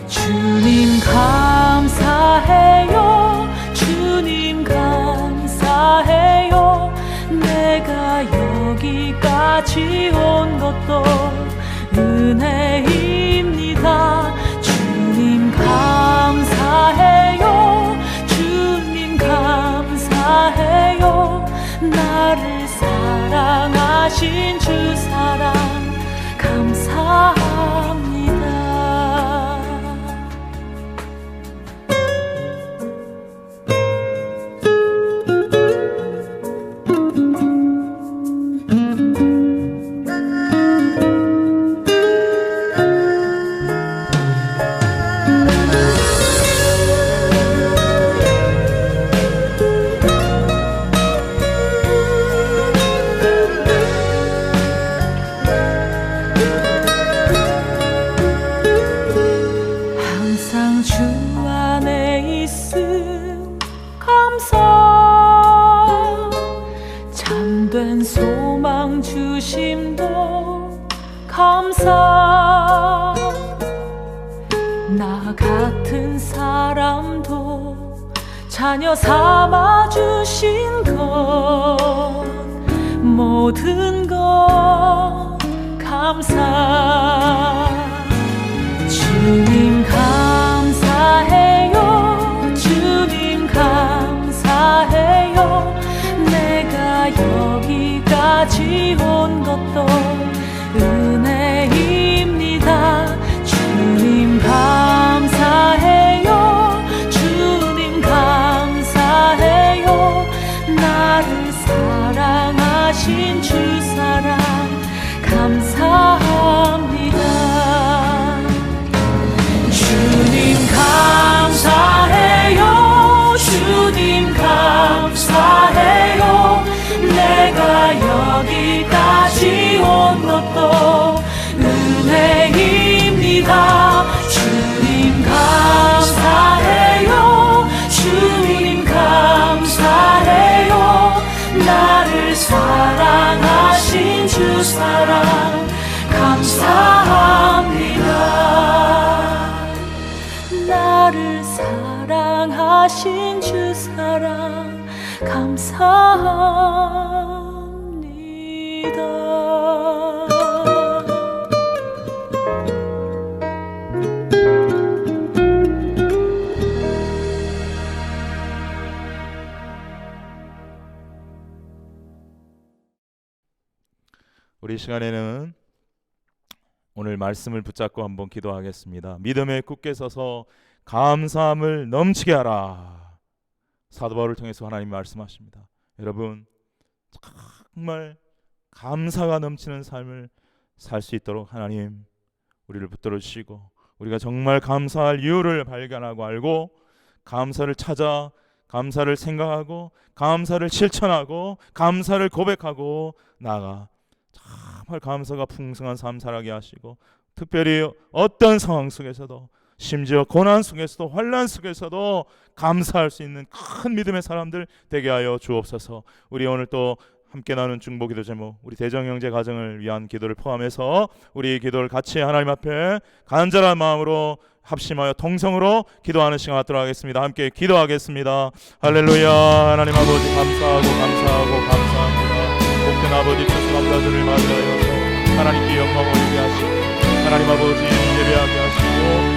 주님 감사해요 주님 감사해요 내가 여기까지 온 것도 은혜입니다 주님 감사해요 주님 감사해요 나를 사랑하신 주 사랑 감사합니다 감사. 나 같은 사람도 자녀 삼아 주신 것, 모든 것 감사. 주님 감사해요. 주님 감사해요. 내가 여기까지 온 것도 은혜입니다. 주님 감사해요. 주님 감사해요. 나를 사랑하신 주 사랑 감사합니다. 주님 감사해요. 주님 감사해요. 내가 여기까지 온 것도 은혜입니다. 주님 감사해요. 주님 감사해요. 나를 사랑하신 주 사랑 감사합니다. 나를 사랑하신 주 사랑 감사합니다. 우리 시간에는 오늘 말씀을 붙잡고 한번 기도하겠습니다. 믿음에 굳게 서서 감사함을 넘치게 하라. 사도 바울을 통해서 하나님 말씀하십니다. 여러분 정말 감사가 넘치는 삶을 살 수 있도록 하나님 우리를 붙들어 주시고, 우리가 정말 감사할 이유를 발견하고 알고 감사를 찾아 감사를 생각하고 감사를 실천하고 감사를 고백하고 나아가 정말 감사가 풍성한 삶 살아게 하시고, 특별히 어떤 상황 속에서도, 심지어 고난 속에서도 환난 속에서도 감사할 수 있는 큰 믿음의 사람들 되게 하여 주옵소서. 우리 오늘 또 함께 나눈 중보기도 제목, 우리 대정형제 가정을 위한 기도를 포함해서 우리 기도를 같이 하나님 앞에 간절한 마음으로 합심하여 통성으로 기도하는 시간 갖도록 하겠습니다. 함께 기도하겠습니다. 할렐루야. 하나님 아버지 감사하고 감사합니다. 복된 아버지 주신 감사들을 맞이하여서 하나님께 영광을 올리게 하시고 하나님 아버지 예배하게 하시고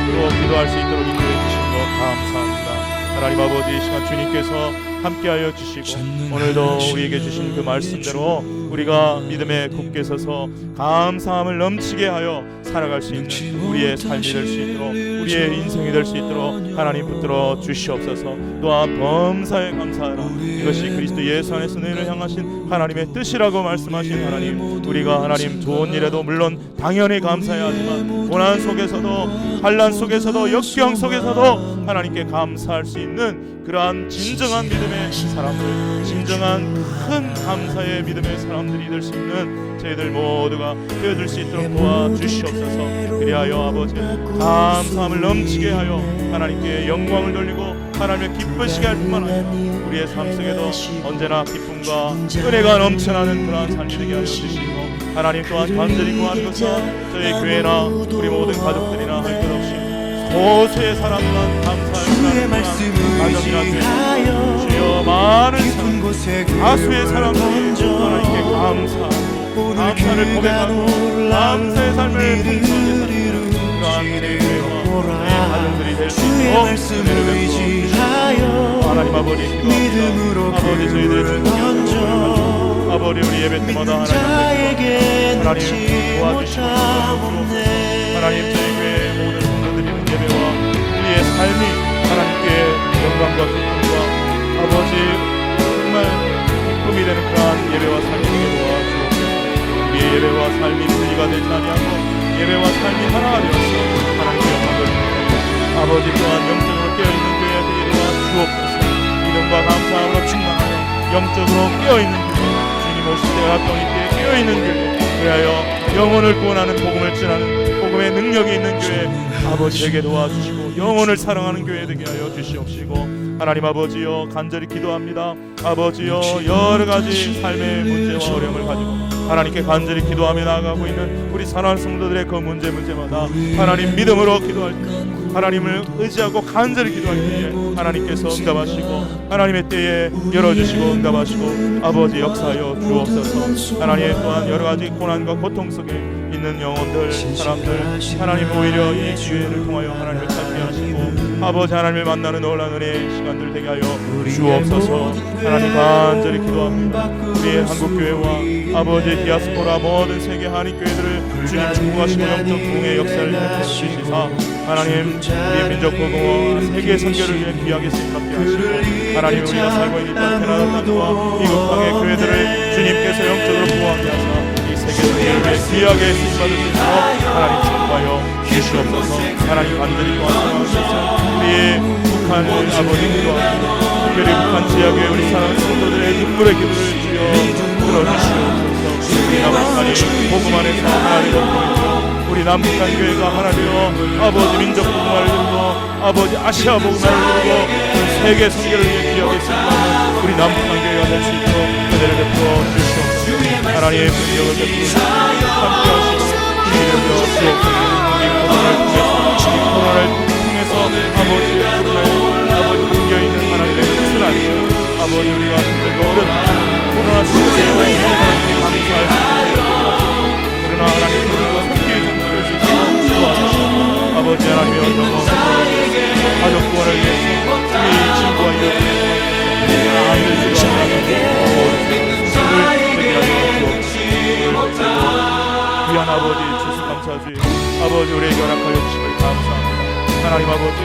또 기도할 수 있도록 인도해 주신 것 감사합니다. 하나님 아버지 이 시간 주님께서 함께하여 주시고 오늘도 우리에게 주신 그 말씀대로 우리가 믿음에 굳게 서서 감사함을 넘치게 하여 살아갈 수 있는 우리의 삶이 될 수 있도록, 우리의 인생이 될 수 있도록 하나님 붙들어 주시옵소서. 또한 범사에 감사하라. 이것이 그리스도 예수 안에서 너희를 향하신 하나님의 뜻이라고 말씀하신 하나님, 우리가 하나님 좋은 일에도 물론 당연히 감사해야 하지만 고난 속에서도 환난 속에서도 역경 속에서도 하나님께 감사할 수 있는 그러한 진정한 믿음의 사람들, 진정한 큰 감사의 믿음의 사람들이 될 수 있는 저희들 모두가 되어줄 수 있도록 도와주시옵소서. 그리하여 아버지 감사함을 넘치게 하여 하나님께 영광을 돌리고 하나님의 기쁘시게 할 뿐만 아니라 우리의 삶 속에도 언제나 기쁨과 은혜가 넘쳐나는 그러한 삶이 되게 하여 주시고, 하나님 또한 간절히 구하는 것은 저희 교회나 우리 모든 가족들이나 할 것 없이 소수의 사람만 감사할 가정이나 교회, 주여 많은 사람, 다수의 사람들이 하나님께 감사하고 감사를 고백하고 감사의 삶을 풍성하게 사는 그러한 우리의 교회와 가정들이 될 수 있도록 은혜를 베풀어 하나님 아버지 기도합니다. 아버지 저희들의 중보기도 아버지 우리 예배 때마다 하나님 앞에 도와주시고 하나님 저희 교회의 모든 성도들이는 예배와 우리의 삶이 하나님께 영광과 기쁨과 아버지 정말 기쁨이 되는 그러한 예배와 삶이 되게 도와주옵소서. 우리의 예배와 삶이 분리가 되지 아니하고 예배와 삶이 하나가 되어서 하나님께 영광을 드리고 아버지 또한 영적으로 깨어있는 교회 되게 도와주옵소서. 믿음과 감사함으로 충만하여 영적으로 깨어있는 교회, 주님 오실 때가 가까우니 깨어있는 교회, 그리하여 영혼을 구원하는 복음을 전하는 복음의 능력이 있는 교회 아버지 되게 도와주시고 영혼을 사랑하는 교회 되게 하여 주시옵시고, 하나님 아버지여 간절히 기도합니다. 아버지여 여러가지 삶의 문제와 어려움을 가지고 하나님께 간절히 기도하며 나아가고 있는 우리 사랑하는 성도들의 그 문제마다 하나님 믿음으로 기도할 때, 하나님을 의지하고 간절히 기도할 때에 하나님께서 응답하시고 하나님의 때에 열어주시고 응답하시고 아버지 역사하여 주옵소서. 하나님 또한 여러가지 고난과 고통 속에 있는 영혼들, 사람들, 하나님 오히려 이 기회를 통하여 하나님을 찾게 하시고 아버지 하나님을 만나는 놀라운 은혜의 시간들 되게 하여 주옵소서. 하나님 간절히 기도합니다. 우리 한국교회와 아버지 디아스포라 모든 세계 한인교회들을 주님 축복하시고 영적 부흥의 역사를 베풀어 주시사 하나님 우리의 민족 보고와 세계 선교를 위해 귀하게 쓰임받게 하시고 하나님 우리가 살고 있는 캐나다 땅과 미국 땅의 교회들을 주님께서 영적으로 보호하게 하사 이 세계 선교를 위해 귀하게 쓰임받을 수 있도록 하나님 축복하여 주시옵소서. 하나님 간절히 도와주셔서 우리 북한을 아버지 기도합니다. 특별히 북한 지역의 우리 사랑하는 성도들의 눈물의 기도를 주여 들어주시옵소서. 우리 남북한이 복음 안에서 하나님 덮고 우리 남북한 교회가 하나님여 아버지 민족 복음을 이루고 아버지 아시아 복음을 이루고 세계 선교를 위해 기억했습니다. 우리 남북한 교회가 될 수 있도록 은혜를 베풀어 주시옵소서. 하나님의 능력을 베풀어 함께 하시고 우리를 주옵소서. 이 코로나를 통해서 아버지의 아버지 담겨있는 하나님의 뜻을 알고 아버지 우리가 힘들고 어렵고 코로나 시대에 하나님께 감사할 수 있도록 그러나 하나님 우리가 함께 전도할 수 있도록 도와주시고 아버지 하나님의 언덕과 가족 구원을 위해서 우리 친구와 이웃을 아이를 귀한 아버지 주수 감사주의 아버지 우리에게 허락하여 주심을 감사합니다. 하나님 아버지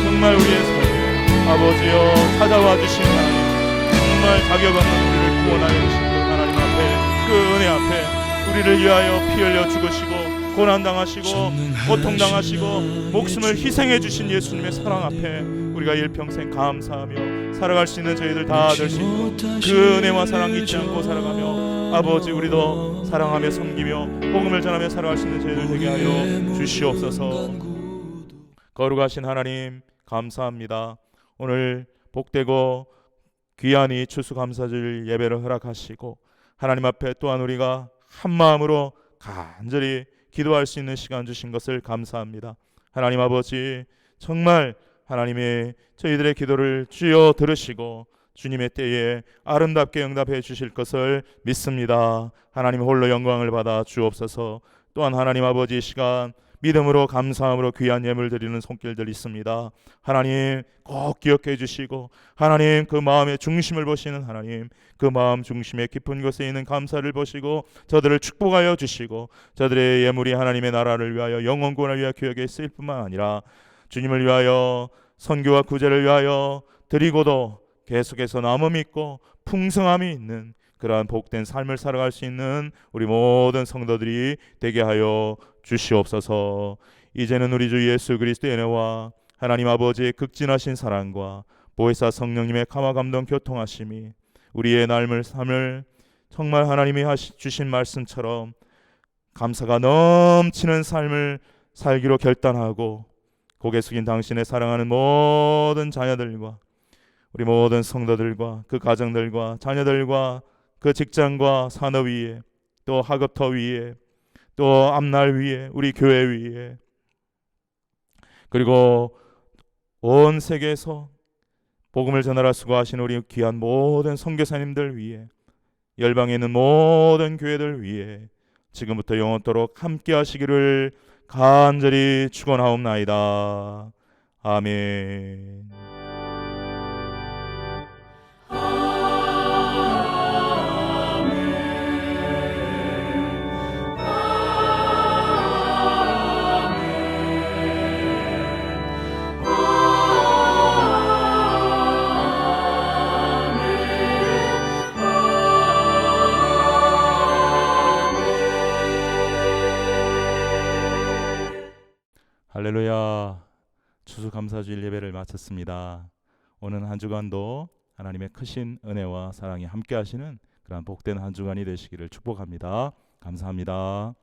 정말 우리의 삶에 아버지여 찾아와 주신 하나님 정말 자격 없는 우리를 구원하여 주신 그 하나님 앞에 그 은혜 앞에 우리를 위하여 피 흘려 죽으시고 고난당하시고 고통당하시고 목숨을 희생해 주신 예수님의 사랑 앞에 우리가 일평생 감사하며 살아갈 수 있는 저희들 다 될 수 있도록 그 은혜와 사랑 잊지 않고 살아가며 아버지 우리도 사랑하며 섬기며 복음을 전하며 살아갈 수 있는 저희들 되게 하여 주시옵소서. 거룩하신 하나님 감사합니다. 오늘 복되고 귀한 이 추수감사절 예배를 허락하시고 하나님 앞에 또한 우리가 한 마음으로 간절히 기도할 수 있는 시간 주신 것을 감사합니다. 하나님 아버지 정말 하나님의 저희들의 기도를 주여 들으시고 주님의 때에 아름답게 응답해 주실 것을 믿습니다. 하나님 홀로 영광을 받아 주옵소서. 또한 하나님 아버지 시간 믿음으로 감사함으로 귀한 예물 드리는 손길들 있습니다. 하나님 꼭 기억해 주시고 하나님 그 마음의 중심을 보시는 하나님 그 마음 중심의 깊은 곳에 있는 감사를 보시고 저들을 축복하여 주시고 저들의 예물이 하나님의 나라를 위하여 영혼 구원을 위하여 기억에 쓰일 뿐만 아니라 주님을 위하여 선교와 구제를 위하여 드리고도 계속해서 남음이 있고 풍성함이 있는 그러한 복된 삶을 살아갈 수 있는 우리 모든 성도들이 되게 하여 주시옵소서. 이제는 우리 주 예수 그리스도의 은혜와 하나님 아버지의 극진하신 사랑과 보혜사 성령님의 감화 감동 교통하심이 우리의 삶을 정말 하나님이 주신 말씀처럼 감사가 넘치는 삶을 살기로 결단하고 고개 숙인 당신의 사랑하는 모든 자녀들과 우리 모든 성도들과 그 가정들과 자녀들과 그 직장과 산업 위에 또 학업터 위에 또 앞날 위에 우리 교회 위에 그리고 온 세계에서 복음을 전하라 수고하신 우리 귀한 모든 선교사님들 위에 열방에 있는 모든 교회들 위에 지금부터 영원토록 함께 하시기를 간절히 축원하옵나이다. 아멘. 할렐루야. 추수감사주일 예배를 마쳤습니다. 오늘 한 주간도 하나님의 크신 은혜와 사랑이 함께 하시는 그런 복된 한 주간이 되시기를 축복합니다. 감사합니다.